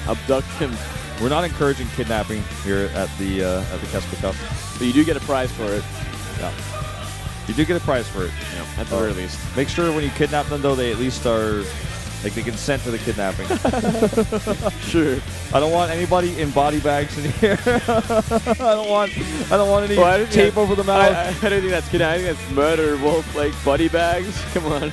abduct him. We're not encouraging kidnapping here at the KeSPA Cup. But you do get a prize for it. Yeah. You do get a prize for it. Yeah, at the very least. Make sure when you kidnap them, though, they at least are, like, they consent to the kidnapping. Sure. I don't want anybody in body bags in here. I don't want any tape over the mouth. I don't think that's kidnapping. I think that's murder, Wolf. Like, body bags. Come on.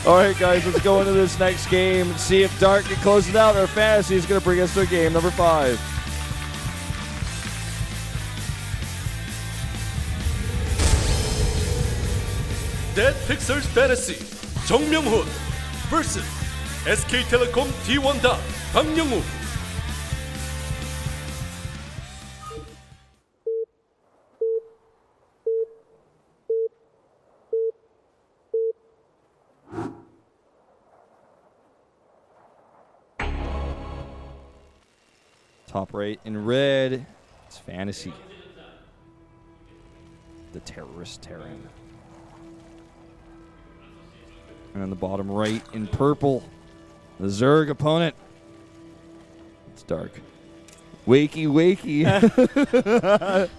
All right, guys, let's go into this next game and see if Dark can close it out. Our fantasy is going to bring us to game number 5. Dead Pixels Fantasy 정명훈 vs SK텔레콤 D1다 박영우. Top right in red, it's Fantasy. The terrorist Terran. And on the bottom right in purple, the Zerg opponent. It's Dark. Wakey, wakey.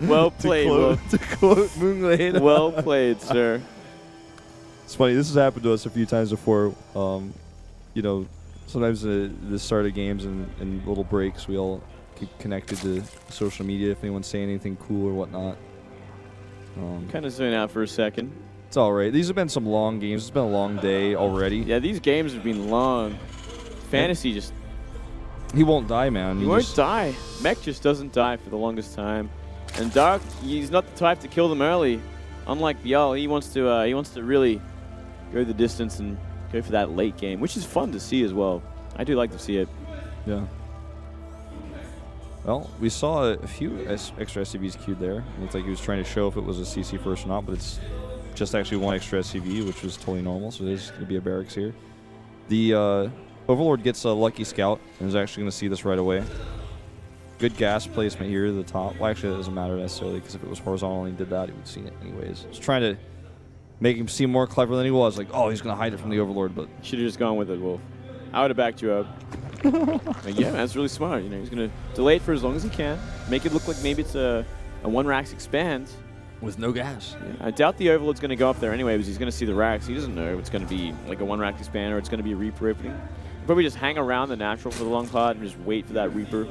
Well played, Wolf. To quote Moonglade. Well played, sir. It's funny, this has happened to us a few times before. You know, sometimes the start of games and little breaks, we all keep connected to social media if anyone's saying anything cool or whatnot. Kind of zone out for a second. It's all right. These have been some long games. It's been a long day already. Yeah, these games have been long. Fantasy just... He won't die, man. He won't die. Mech just doesn't die for the longest time. And Dark, he's not the type to kill them early. Unlike Bial, he wants to really go the distance and go for that late game, which is fun to see as well. I do like to see it. Yeah. Well, we saw a few extra SCVs queued there. It looked like he was trying to show if it was a CC first or not, but it's just actually one extra SCV, which was totally normal, so there's going to be a barracks here. The Overlord gets a lucky scout and is actually going to see this right away. Good gas placement here at the top. Well, actually, it doesn't matter necessarily, because if it was horizontal and he did that, he would have seen it anyways. Just trying to make him seem more clever than he was. Like, oh, he's going to hide it from the Overlord, but... Should have just gone with it, Wolf. I would have backed you up. Like, yeah, that's really smart. You know, he's going to delay it for as long as he can. Make it look like maybe it's a 1 racks expand. With no gas. Yeah, I doubt the Overlord's going to go up there anyway because he's going to see the racks. He doesn't know if it's going to be like a 1 rack expand or it's going to be a Reaper opening. He'll probably just hang around the natural for the long part and just wait for that Reaper.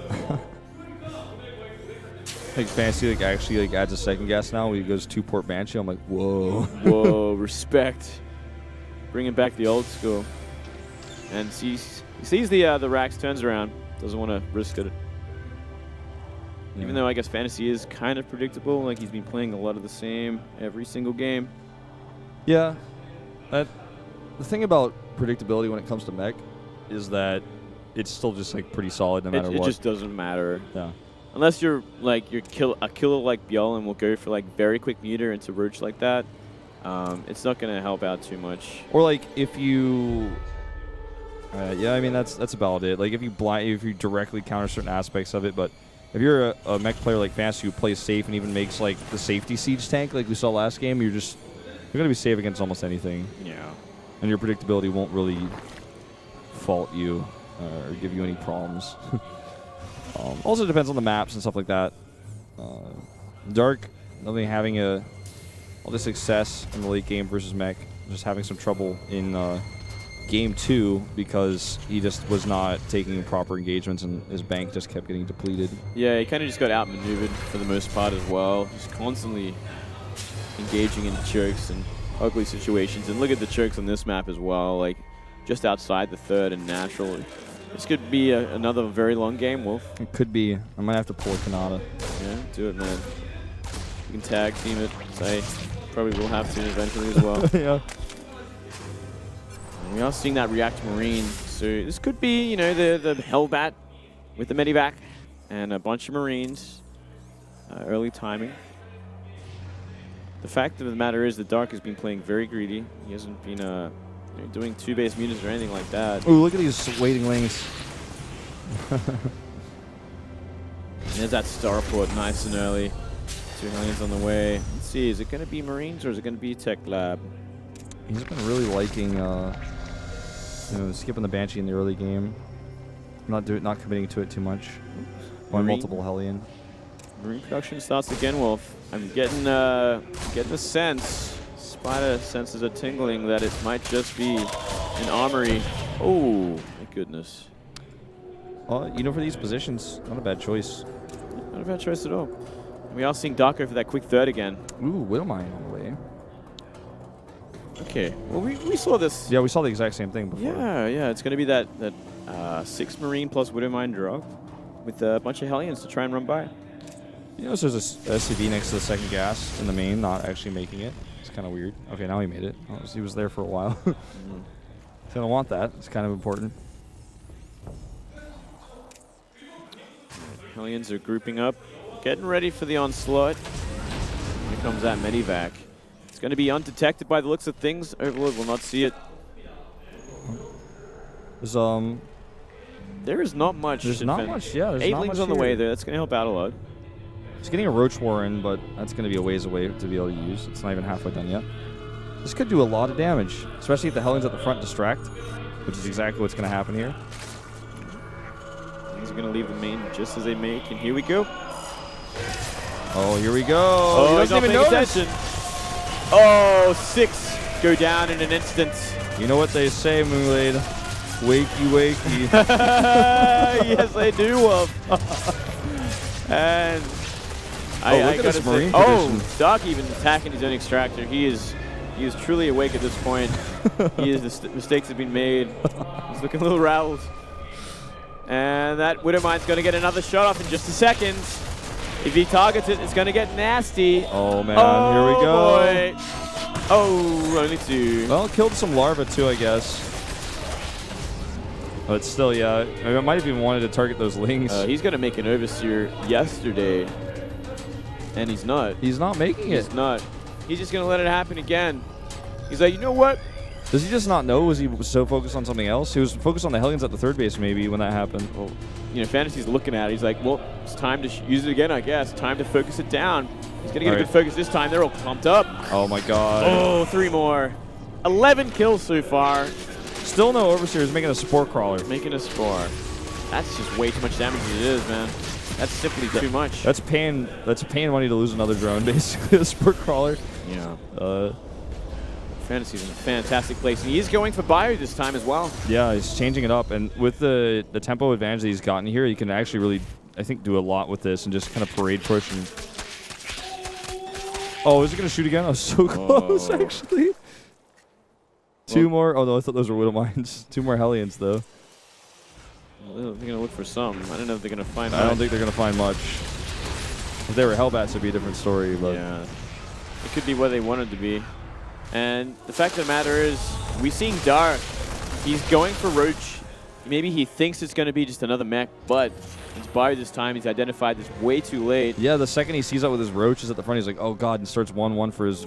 Like Fantasy actually adds a second gas now. He goes 2-port Banshee. I'm like, whoa. Whoa, respect. Bringing back the old school. And he sees the racks, turns around, doesn't want to risk it. Yeah. Even though I guess Fantasy is kind of predictable, like he's been playing a lot of the same every single game. Yeah. The thing about predictability when it comes to mech is that it's still just like pretty solid no matter what. It just doesn't matter. Yeah. Unless you're like a killer like Bjorn and will go for like very quick meter into Roach like that, it's not going to help out too much. Or like if you, yeah, I mean that's about it. Like if you directly counter certain aspects of it, but if you're a mech player like Fantasy who plays safe and even makes like the safety siege tank like we saw last game, you're gonna be safe against almost anything. Yeah. And your predictability won't really fault you or give you any problems. Also depends on the maps and stuff like that. Dark, nothing having all the success in the late game versus mech, just having some trouble in game 2 because he just was not taking proper engagements and his bank just kept getting depleted. Yeah, he kind of just got outmaneuvered for the most part as well. Just constantly engaging in chokes and ugly situations. And look at the chokes on this map as well, like just outside the third and natural. This could be another very long game, Wolf. It could be. I might have to pull a Kanata. Yeah, do it, man. You can tag team it. I probably will have to eventually as well. Yeah. We are seeing that react Marine, so this could be, you know, the Hellbat with the Medivac and a bunch of Marines. Early timing. The fact of the matter is that Dark has been playing very greedy. He hasn't been doing 2 base mutas or anything like that. Ooh, look at these waiting lanes. There's that starport nice and early. 2 lanes on the way. Let's see, is it going to be Marines or is it going to be Tech Lab? He's been really liking, skipping the Banshee in the early game. Not committing to it too much. One Marine. multiple Hellion. Marine production starts again, Wolf. I'm getting a sense. Spider senses are tingling that it might just be an armory. Oh, my goodness. You know, for these positions, not a bad choice. Not a bad choice at all. We are seeing Darko for that quick third again. Ooh, Widowmine on the way. Okay. Well, we saw this. Yeah, we saw the exact same thing before. Yeah. It's going to be that 6 Marine plus Widowmine drop with a bunch of Hellions to try and run by. You notice there's a SCV next to the second gas in the main, not actually making it. It's kind of weird. Okay, now he made it. He was there for a while. So I don't want that. It's kind of important. Hellions are grouping up, getting ready for the onslaught. Here comes that Medivac. It's going to be undetected by the looks of things. Overlord will not see it. There's There is not much. There's not much. Yeah, there's not much Eightlings on the here. way there. That's going to help out a lot. He's getting a Roach Warren, but that's going to be a ways away to be able to use. It's not even halfway done yet. This could do a lot of damage, especially if the Hellions at the front distract, which is exactly what's going to happen here. He's going to leave the main just as they make, and here we go. Oh, here we go. Oh, he he's doesn't not even paying notice. attention. Oh, 6 go down in an instant. You know what they say, Moonblade? Wakey, wakey. Yes, they do, Wolf. And I look at gotta this say, Marine condition. Doc even attacking his own extractor. He is truly awake at this point. The mistakes have been made. He's looking a little rattled. And that Widowmine's going to get another shot off in just a second. If he targets it, it's going to get nasty. Oh, man. Oh, Here we go. boy. Oh, only 2. Well, killed some larvae, too, I guess. But still, yeah. I might have even wanted to target those lings. He's going to make an overseer yesterday. And he's not. He's not making it. He's not. He's just going to let it happen again. He's like, you know what? Does he just not know? Was he so focused on something else? He was focused on the Hellions at the third base, maybe, when that happened. Well, you know, FanTaSy's looking at it. He's like, well, it's time to use it again, I guess. Time to focus it down. He's going to get a good focus this time. They're all pumped up. Oh, my God. Oh, 3 more. 11 kills so far. Still no Overseers making a Spore Crawler. Making a spore. That's just way too much damage as it is, man. That's simply too much. That's paying money to lose another drone, basically, a Spore Crawler. Yeah. FanTaSy's in a fantastic place. And he's going for Bio this time as well. Yeah, he's changing it up. And with the tempo advantage that he's gotten here, he can actually really, I think, do a lot with this and just kind of parade push. And oh, is it going to shoot again? I was so close, actually. Two more. Oh, no, I thought those were Widowmines. 2 more Hellions, though. Well, they're going to look for some. I don't know if they're going to find I don't think they're going to find much. If they were Hellbats, it'd be a different story. But yeah. It could be where they wanted to be. And the fact of the matter is, we're seeing Dark. He's going for Roach. Maybe he thinks it's going to be just another mech, but it's Bio this time. He's identified this way too late. yeah, the second he sees that with his Roaches at the front, he's like, oh, God, and starts 1-1 for his,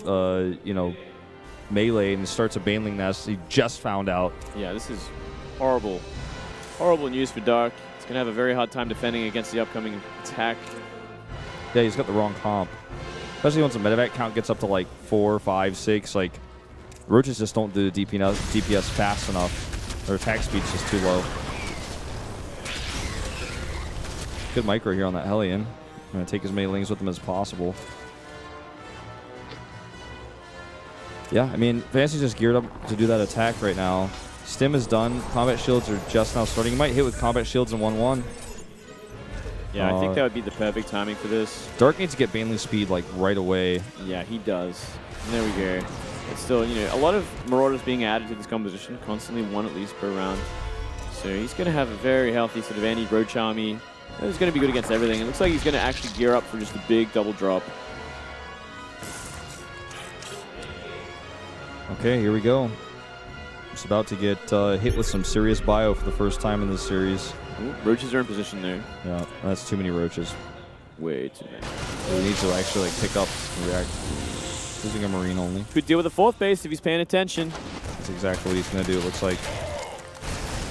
melee and starts a Baneling Nest. He just found out. Yeah, this is horrible. Horrible news for Dark. He's going to have a very hard time defending against the upcoming attack. Yeah, he's got the wrong comp. Especially once the medevac count gets up to like 4, 5, 6. Like, Roaches just don't do the DPS fast enough. Their attack speed's just too low. Good micro here on that Hellion. I'm going to take as many lings with him as possible. Yeah, I mean, FanTaSy's just geared up to do that attack right now. Stim is done. Combat shields are just now starting. He might hit with combat shields in 1-1. Yeah, I think that would be the perfect timing for this. Dark needs to get Baneling speed like right away. Yeah, he does. And there we go. It's still, you know, a lot of Marauders being added to this composition, constantly 1 at least per round. So he's going to have a very healthy sort of anti-Roach army. It's going to be good against everything. It looks like he's going to actually gear up for just a big double drop. Okay, here we go. Just about to get hit with some serious bio for the first time in this series. Ooh, Roaches are in position there. Yeah, that's too many Roaches. Way too many. He needs to actually like pick up and react. Using a Marine only. Could deal with the 4th base if he's paying attention. That's exactly what he's going to do. It looks like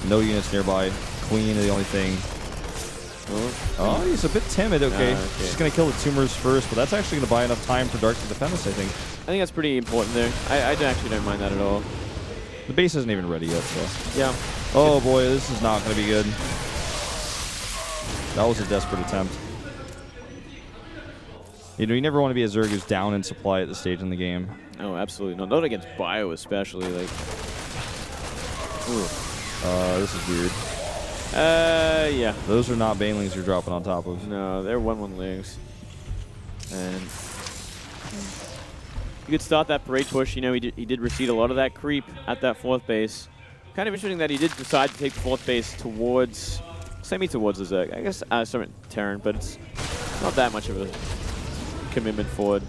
no units nearby. Queen are the only thing. Oh, he's a bit timid. Okay. He's going to kill the tumors first, but that's actually going to buy enough time for Dark to defend us, I think. I think that's pretty important there. I actually don't mind that at all. The base isn't even ready yet, so. Yeah. Oh, boy, this is not going to be good. That was a desperate attempt. You know, you never want to be a Zerg who's down in supply at this stage in the game. Oh, absolutely. No, not against Bio especially. Like, this is weird. yeah. Those are not banelings you're dropping on top of. No, they're 1/1 lings. And you could start that parade push. You know, he did recede a lot of that creep at that 4th base. Kind of interesting that he did decide to take the 4th base towards, semi-towards the Zerg. I guess, sorry, Terran, but it's not that much of a commitment forward.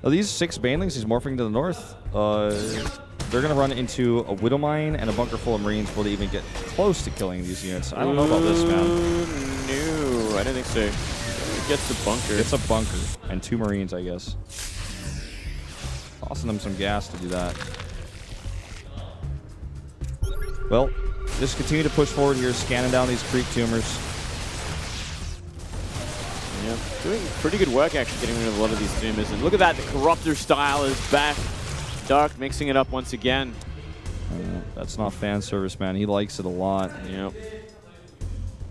Well, these 6 banelings, he's morphing to the north. They're going to run into a Widow Mine and a bunker full of Marines before they even get close to killing these units. I don't know about this, man. No, I don't think so. It gets the bunker. It's a bunker and 2 Marines, I guess. Tossing them some gas to do that. Well, just continue to push forward here, scanning down these creep tumors. Yeah, doing pretty good work actually getting rid of a lot of these tumors. And look at that, the Corruptor style is back. Dark mixing it up once again. That's not fan service, man. He likes it a lot. Yep.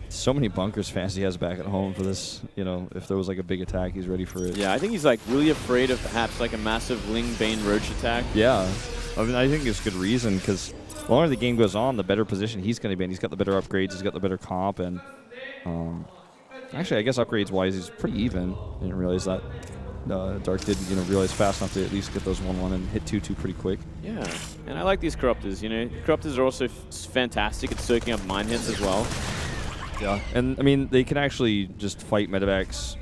So many bunkers FanTaSy has back at home for this. You know, if there was like a big attack, he's ready for it. Yeah, I think he's like really afraid of perhaps like a massive Ling Bane Roach attack. Yeah. I mean, I think it's good reason because the longer the game goes on, the better position he's going to be in. He's got the better upgrades. He's got the better comp. And actually, I guess upgrades-wise, he's pretty even. I didn't realize that. Dark did, you know, realize fast enough to at least get those 1/1 and hit 2/2 pretty quick. Yeah, and I like these Corruptors. You know, Corruptors are also fantastic at soaking up mine hits as well. Yeah, and I mean they can actually just fight medevacs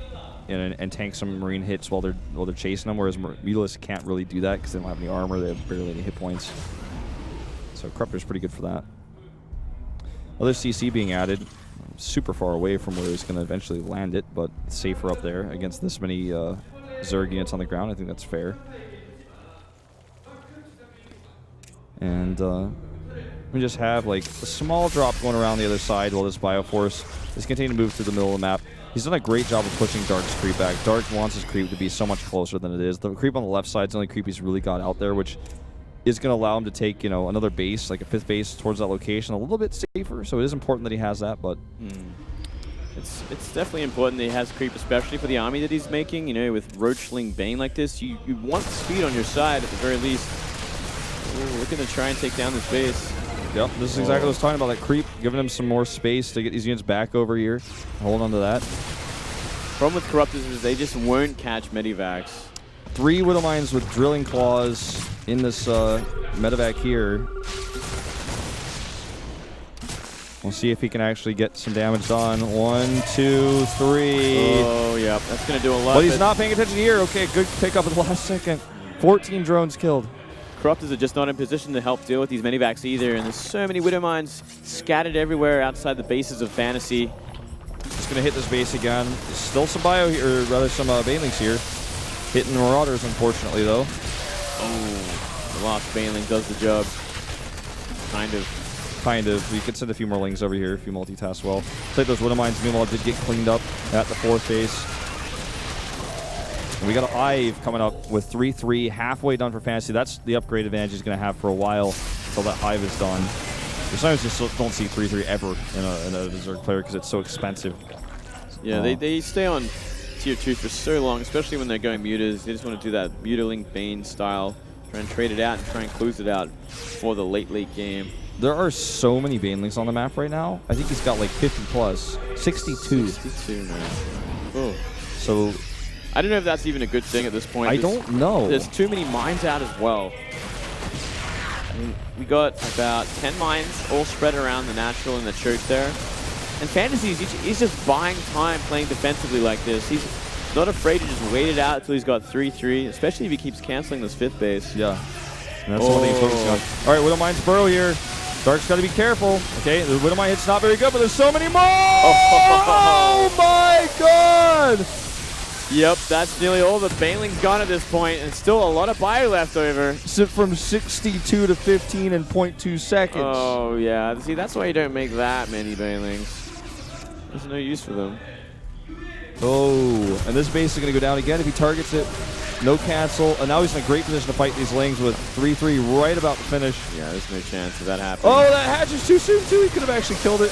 and tank some Marine hits while they're chasing them, whereas Mutalisks can't really do that because they don't have any armor. They have barely any hit points. So Corruptor's pretty good for that. Other CC being added, super far away from where he's going to eventually land it, but safer up there against this many Zerg units on the ground. I think that's fair. And we just have like a small drop going around the other side while this Bioforce is continuing to move through the middle of the map. He's done a great job of pushing Dark's creep back. Dark wants his creep to be so much closer than it is. The creep on the left side is the only creep he's really got out there, which is going to allow him to take, you know, another base, like a 5th base towards that location, a little bit safer. So it is important that he has that, but It's definitely important that he has creep, especially for the army that he's making. You know, with Roachling Bane like this, you want speed on your side at the very least. Ooh, looking to try and take down this base. Yep, this is exactly what I was talking about, that creep, giving him some more space to get these units back over here. Hold on to that. Problem with Corruptors is they just won't catch Medivacs. 3 Widow Mines with Drilling Claws in this medevac here. We'll see if he can actually get some damage done. 1, 2, 3. Oh, yeah, that's going to do a lot. But he's not paying attention here. Okay, good pickup at the last second. 14 drones killed. Corruptors are just not in position to help deal with these Medivacs either, and there's so many Widow Mines scattered everywhere outside the bases of FanTaSy. Just going to hit this base again. Still some bio here, or rather some banelings here. Hitting the Marauders, unfortunately, though. Oh, the last Baneling does the job. Kind of. Kind of. We could send a few more lings over here if you multitask well. Looks like those Widow Mines, meanwhile, did get cleaned up at the 4th base. And we got an Ive coming up with 3-3, halfway done for FanTaSy. That's the upgrade advantage he's going to have for a while until that Hive is done. Sometimes you just don't see 3-3 ever in a Zerg player because it's so expensive. Yeah, they stay on tier 2 for so long, especially when they're going mutas. They just want to do that Mutaling Bane style, try and trade it out and try and close it out for the late game. There are so many Banelings on the map right now. I think he's got like 50 plus. 62. 62, man. Oh. So I don't know if that's even a good thing at this point. I don't know. There's too many mines out as well. I mean, we got about 10 mines all spread around the natural and the choke there. And FanTaSy, he's just buying time playing defensively like this. He's not afraid to just wait it out until he's got 3-3, especially if he keeps canceling this 5th base. Yeah. And that's one thing he's focusing on. All right, Widow Mine's burrow here. Dark's got to be careful. Okay, the Widow Mine hit's not very good, but there's so many more! Oh my god! Yep, that's nearly all the Banelings gone at this point, and still a lot of bio left over. From 62 to 15 in 0.2 seconds. Oh, yeah. See, that's why you don't make that many Banelings. There's no use for them. Oh, and this base is going to go down again if he targets it. No cancel, and now he's in a great position to fight these lings with 3-3 right about to finish. Yeah, there's no chance of that happening. Oh, that hatch is too soon, too. He could have actually killed it.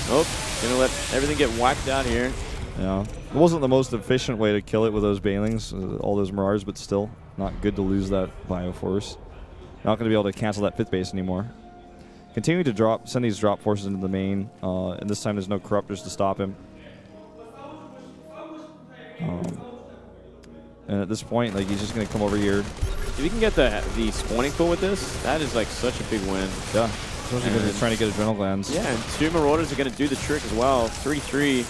Oh, Gonna let everything get wiped out here. Yeah. It wasn't the most efficient way to kill it with those banelings, all those Marauders, but still not good to lose that Bioforce. Not going to be able to cancel that 5th base anymore. Continuing to send these drop forces into the main, and this time there's no Corruptors to stop him. And at this point, like, he's just going to come over here. If you can get the spawning pool with this, that is like such a big win. Yeah, especially because he's trying to get Adrenal Glands. Yeah, and 2 Marauders are going to do the trick as well. 3-3.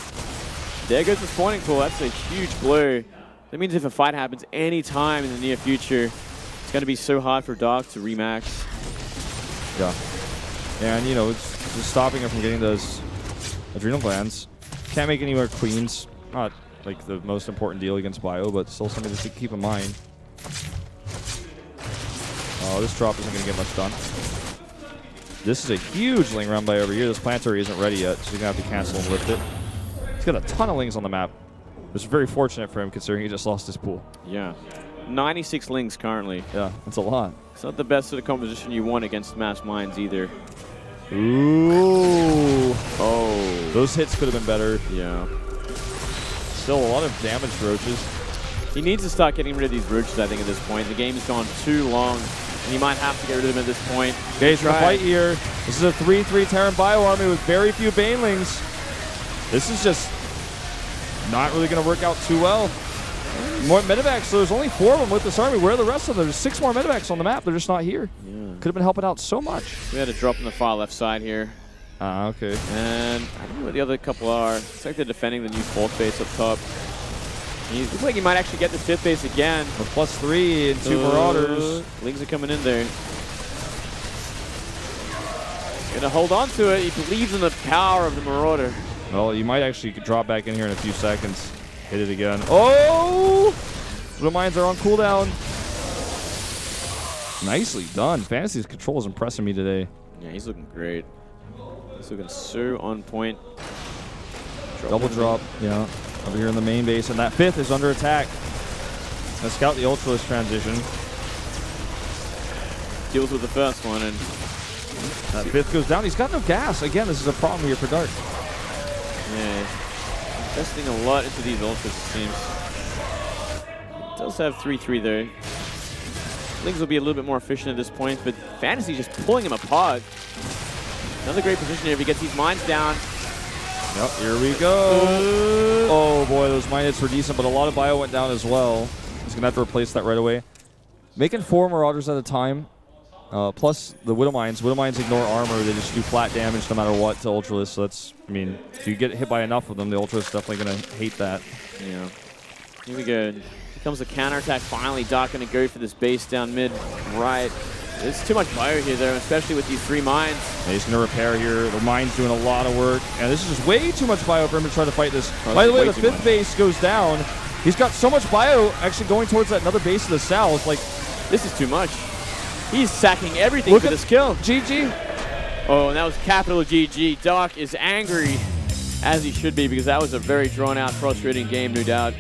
There goes the spawning pool. That's a huge blow. That means if a fight happens any time in the near future, it's going to be so hard for Dark to remax. Yeah. And, you know, it's just stopping him from getting those Adrenal Glands. Can't make any more Queens. Not, like, the most important deal against Bio, but still something to keep in mind. Oh, this drop isn't going to get much done. This is a huge Ling run by over here. This Planetary isn't ready yet, so he's going to have to cancel and lift it. He's got a ton of Lings on the map. It's very fortunate for him, considering he just lost his pool. Yeah. 96 Lings currently. Yeah, that's a lot. It's not the best sort of composition you want against Mass Minds either. Ooh. Oh. Those hits could have been better. Yeah. Still a lot of damage to Roaches. He needs to start getting rid of these Roaches, I think, at this point. The game's gone too long, and he might have to get rid of them at this point. Okay, he's going to fight here. This is a 3-3 Terran Bio army with very few Banelings. This is just not really going to work out too well. More medevacs, so there's only 4 of them with this army. Where are the rest of them? There's 6 more medevacs on the map. They're just not here. Yeah. Could have been helping out so much. We had a drop on the far left side here. Ah, okay. And I don't know where the other couple are. It's like they're defending the new 4th base up top. He looks like he might actually get the 5th base again. With +3 and 2 Marauders. Lings are coming in there. Gonna hold on to it. He believes in the power of the Marauder. Well, you might actually drop back in here in a few seconds. Hit it again. Oh! The mines are on cooldown. Nicely done. Fantasy's control is impressing me today. Yeah, he's looking great. He's looking so on point. Double drop. Yeah. Over here in the main base. And that 5th is under attack. Let's scout the Ultralisk transition. Deals with the first one, and that 5th goes down. He's got no gas. Again, this is a problem here for Dark. yeah, investing a lot into these ultras, it seems. It does have 3-3 there. Lings will be a little bit more efficient at this point, but Fantasy just pulling him apart. Another great position here if he gets these mines down. Yep, here we go. Oh boy, those mine hits were decent, but a lot of bio went down as well. He's going to have to replace that right away. Making 4 Marauders at a time, plus the Widow Mines. Widow Mines ignore armor. They just do flat damage no matter what to Ultralisk. So that's, I mean, if you get hit by enough of them, the Ultralisk is definitely going to hate that. Yeah. Here we go. Here comes the counterattack finally. Dark going to go for this base down mid right. There's too much bio here, though, especially with these 3 mines. Yeah, he's going to repair here. The mine's doing a lot of work. And this is just way too much bio for him to try to fight this. By the way, the 5th base goes down. He's got so much bio actually going towards that another base to the south. Like, this is too much. He's sacking everything for this kill. GG. Oh, and that was capital GG. Dark is angry, as he should be, because that was a very drawn-out, frustrating game, no doubt.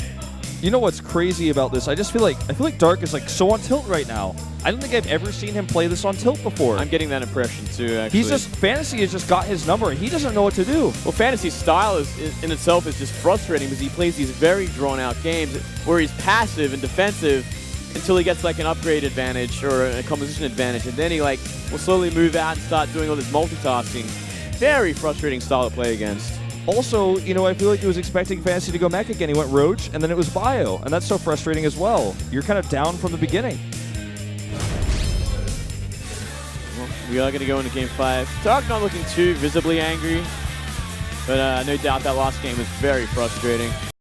You know what's crazy about this? I feel like Dark is like so on tilt right now. I don't think I've ever seen him play this on tilt before. I'm getting that impression too, actually. Fantasy has just got his number and he doesn't know what to do. Well, Fantasy's style in itself is just frustrating because he plays these very drawn-out games where he's passive and defensive until he gets like an upgrade advantage or a composition advantage, and then he like will slowly move out and start doing all this multitasking. Very frustrating style to play against. Also, you know, I feel like he was expecting Fantasy to go mech again. He went Roach, and then it was Bio, and that's so frustrating as well. You're kind of down from the beginning. Well, we are going to go into Game 5. Dark not looking too visibly angry, but no doubt that last game was very frustrating.